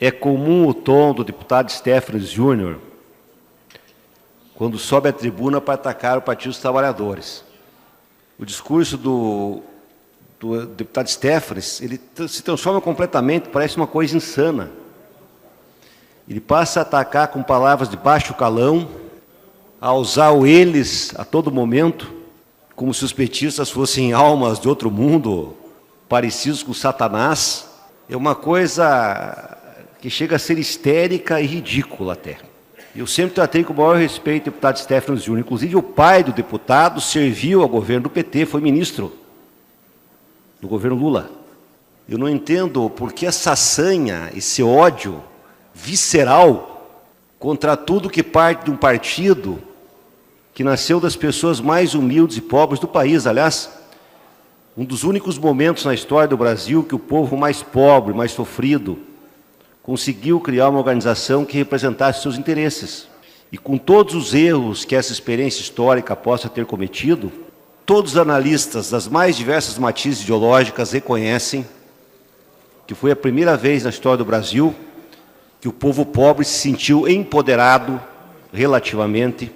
É comum o tom do deputado Stefanes Júnior quando sobe à tribuna para atacar o Partido dos Trabalhadores. O discurso do deputado Stefanes, ele se transforma completamente, parece uma coisa insana. Ele passa a atacar com palavras de baixo calão, a usar o eles a todo momento, como se os petistas fossem almas de outro mundo, parecidos com Satanás. É uma coisa que chega a ser histérica e ridícula até. Eu sempre tratei com o maior respeito o deputado Stefanes Júnior. Inclusive, o pai do deputado serviu ao governo do PT, foi ministro do governo Lula. Eu não entendo por que essa sanha, esse ódio visceral contra tudo que parte de um partido que nasceu das pessoas mais humildes e pobres do país. Aliás, um dos únicos momentos na história do Brasil que o povo mais pobre, mais sofrido, conseguiu criar uma organização que representasse seus interesses. E com todos os erros que essa experiência histórica possa ter cometido, todos os analistas das mais diversas matizes ideológicas reconhecem que foi a primeira vez na história do Brasil que o povo pobre se sentiu empoderado relativamente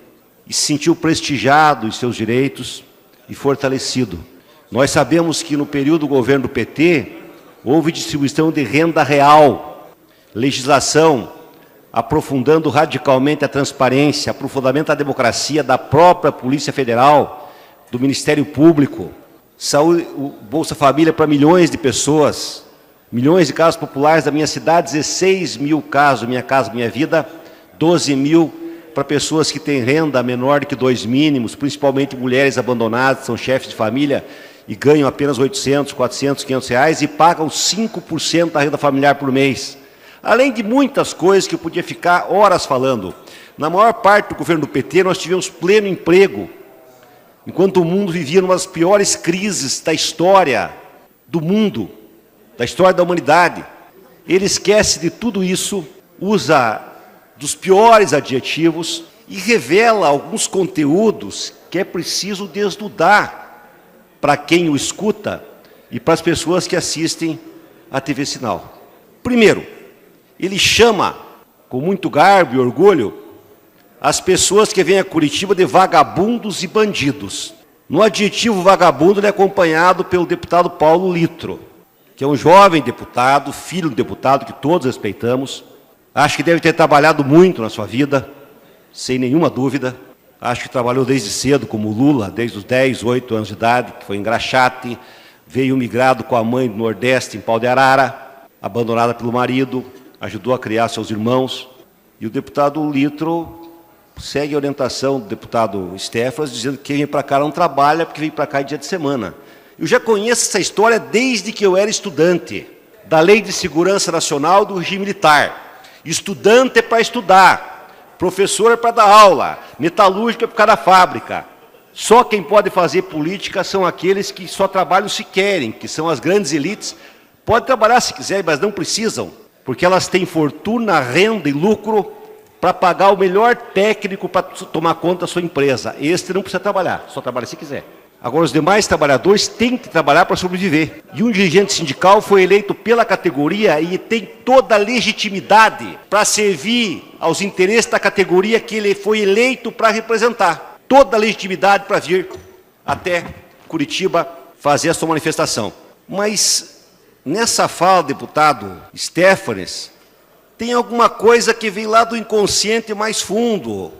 e se sentiu prestigiado em seus direitos e fortalecido. Nós sabemos que no período do governo do PT houve distribuição de renda real, legislação aprofundando radicalmente a transparência, aprofundamento da democracia da própria Polícia Federal, do Ministério Público, saúde, Bolsa Família para milhões de pessoas, milhões de casas populares da minha cidade, 16 mil casos, Minha Casa Minha Vida, 12 mil para pessoas que têm renda menor do que 2 mínimos, principalmente mulheres abandonadas, são chefes de família e ganham apenas 800, 400, 500 reais e pagam 5% da renda familiar por mês. Além de muitas coisas que eu podia ficar horas falando. Na maior parte do governo do PT, nós tivemos pleno emprego, enquanto o mundo vivia uma das piores crises da história do mundo, da história da humanidade. Ele esquece de tudo isso, usa dos piores adjetivos e revela alguns conteúdos que é preciso desnudar para quem o escuta e para as pessoas que assistem à TV Sinal. Primeiro, ele chama, com muito garbo e orgulho, as pessoas que vêm a Curitiba de vagabundos e bandidos. No adjetivo vagabundo, ele é acompanhado pelo deputado Paulo Litro, que é um jovem deputado, filho do deputado, que todos respeitamos. Acho que deve ter trabalhado muito na sua vida, sem nenhuma dúvida. Acho que trabalhou desde cedo, como Lula, desde os 10, 8 anos de idade, que foi em Graxate, veio migrado com a mãe do Nordeste, em Pau de Arara, abandonada pelo marido, ajudou a criar seus irmãos. E o deputado Litro segue a orientação do deputado Stefanes, dizendo que quem vem para cá não trabalha, porque vem para cá em dia de semana. Eu já conheço essa história desde que eu era estudante da Lei de Segurança Nacional do regime militar. Estudante é para estudar, professor é para dar aula, metalúrgico é para ficar na fábrica. Só quem pode fazer política são aqueles que só trabalham se querem, que são as grandes elites. Pode trabalhar se quiser, mas não precisam, porque elas têm fortuna, renda e lucro para pagar o melhor técnico para tomar conta da sua empresa. Este não precisa trabalhar, só trabalha se quiser. Agora, os demais trabalhadores têm que trabalhar para sobreviver. E um dirigente sindical foi eleito pela categoria e tem toda a legitimidade para servir aos interesses da categoria que ele foi eleito para representar. Toda a legitimidade para vir até Curitiba fazer a sua manifestação. Mas, nessa fala, deputado Stefanes, tem alguma coisa que vem lá do inconsciente mais fundo,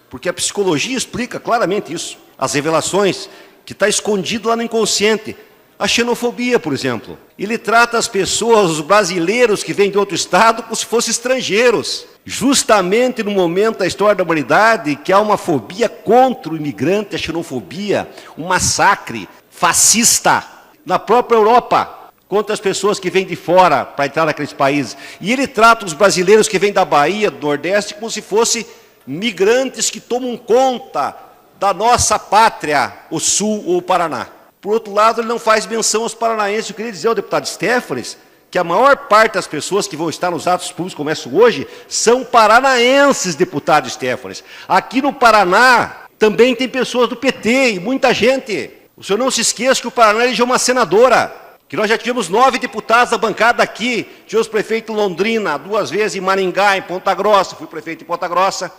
porque a psicologia explica claramente isso. As revelações que está escondido lá no inconsciente. A xenofobia, por exemplo. Ele trata as pessoas, os brasileiros que vêm de outro estado, como se fossem estrangeiros. Justamente no momento da história da humanidade que há uma fobia contra o imigrante, a xenofobia, um massacre fascista na própria Europa, contra as pessoas que vêm de fora para entrar naqueles países. E ele trata os brasileiros que vêm da Bahia, do Nordeste, como se fossem migrantes que tomam conta da nossa pátria, o Sul ou o Paraná. Por outro lado, ele não faz menção aos paranaenses. Eu queria dizer ao deputado Stefanes que a maior parte das pessoas que vão estar nos atos públicos, começam hoje, são paranaenses, deputado Stefanes. Aqui no Paraná também tem pessoas do PT e muita gente. O senhor não se esqueça que o Paraná elegeu uma senadora, que nós já tivemos 9 deputados da bancada aqui, tivemos prefeito em Londrina, 2 vezes em Maringá, em Ponta Grossa, fui prefeito em Ponta Grossa,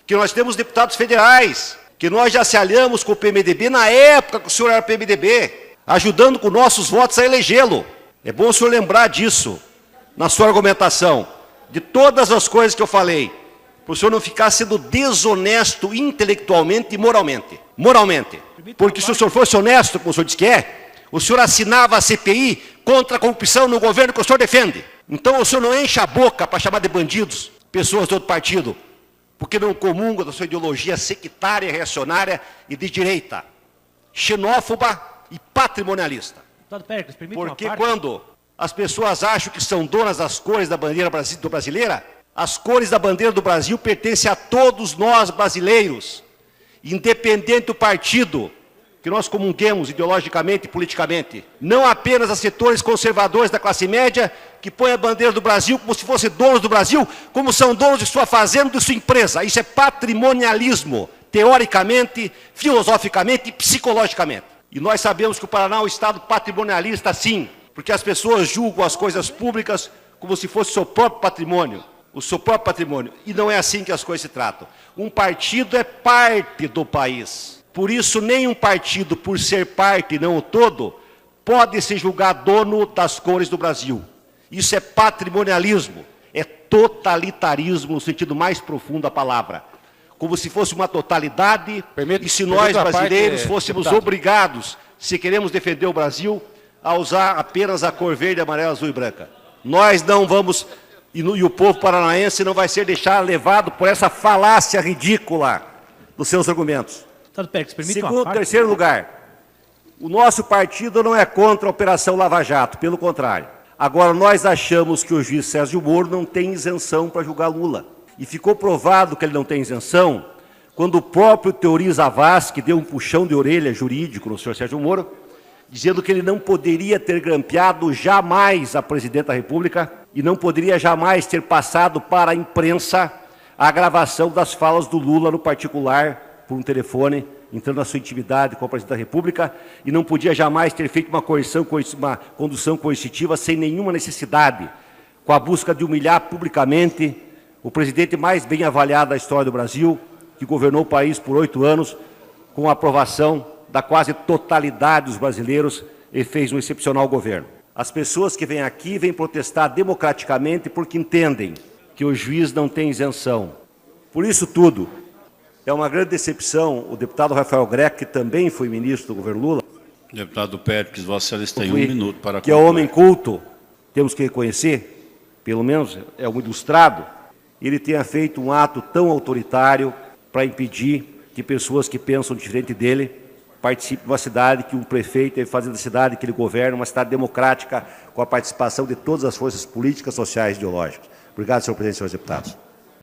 que nós temos deputados federais, que nós já se aliamos com o PMDB na época que o senhor era PMDB, ajudando com nossos votos a elegê-lo. É bom o senhor lembrar disso, na sua argumentação, de todas as coisas que eu falei, para o senhor não ficar sendo desonesto intelectualmente e moralmente. Moralmente. Porque se o senhor fosse honesto, como o senhor disse que é, o senhor assinava a CPI contra a corrupção no governo que o senhor defende. Então o senhor não enche a boca para chamar de bandidos pessoas de outro partido, porque não comungam da sua ideologia sectária, reacionária e de direita, xenófoba e patrimonialista. Porque quando as pessoas acham que são donas das cores da bandeira brasileira, as cores da bandeira do Brasil pertencem a todos nós brasileiros, independente do partido que nós comunguemos ideologicamente e politicamente. Não apenas a setores conservadores da classe média, que põem a bandeira do Brasil como se fossem donos do Brasil, como são donos de sua fazenda, de sua empresa. Isso é patrimonialismo, teoricamente, filosoficamente e psicologicamente. E nós sabemos que o Paraná é um estado patrimonialista, sim, porque as pessoas julgam as coisas públicas como se fosse o seu próprio patrimônio, o seu próprio patrimônio. E não é assim que as coisas se tratam. Um partido é parte do país. Por isso, nenhum partido, por ser parte e não o todo, pode se julgar dono das cores do Brasil. Isso é patrimonialismo, é totalitarismo no sentido mais profundo da palavra. Como se fosse uma totalidade, e se nós brasileiros fôssemos obrigados, se queremos defender o Brasil, a usar apenas a cor verde, amarela, azul e branca. Nós não vamos, e o povo paranaense não vai ser deixado levado por essa falácia ridícula dos seus argumentos. Segundo, terceiro lugar, o nosso partido não é contra a Operação Lava Jato, pelo contrário. Agora, nós achamos que o juiz Sérgio Moro não tem isenção para julgar Lula. E ficou provado que ele não tem isenção quando o próprio Teori Zavascki deu um puxão de orelha jurídico no senhor Sérgio Moro, dizendo que ele não poderia ter grampeado jamais a presidente da República e não poderia jamais ter passado para a imprensa a gravação das falas do Lula no particular, por um telefone, entrando na sua intimidade com a presidente da República, e não podia jamais ter feito uma condução coercitiva sem nenhuma necessidade, com a busca de humilhar publicamente o presidente mais bem avaliado da história do Brasil, que governou o país por 8 anos, com a aprovação da quase totalidade dos brasileiros, e fez um excepcional governo. As pessoas que vêm aqui vêm protestar democraticamente porque entendem que o juiz não tem isenção. Por isso tudo, é uma grande decepção o deputado Rafael Greco, que também foi ministro do governo Lula. Deputado Pérez, Vossa Excelência tem 1 minuto para que concluir. É homem culto, temos que reconhecer, pelo menos é um ilustrado, ele tenha feito um ato tão autoritário para impedir que pessoas que pensam diferente dele participem de uma cidade que um prefeito deve fazer da cidade que ele governa, uma cidade democrática com a participação de todas as forças políticas, sociais e ideológicas. Obrigado, senhor presidente e senhores deputados.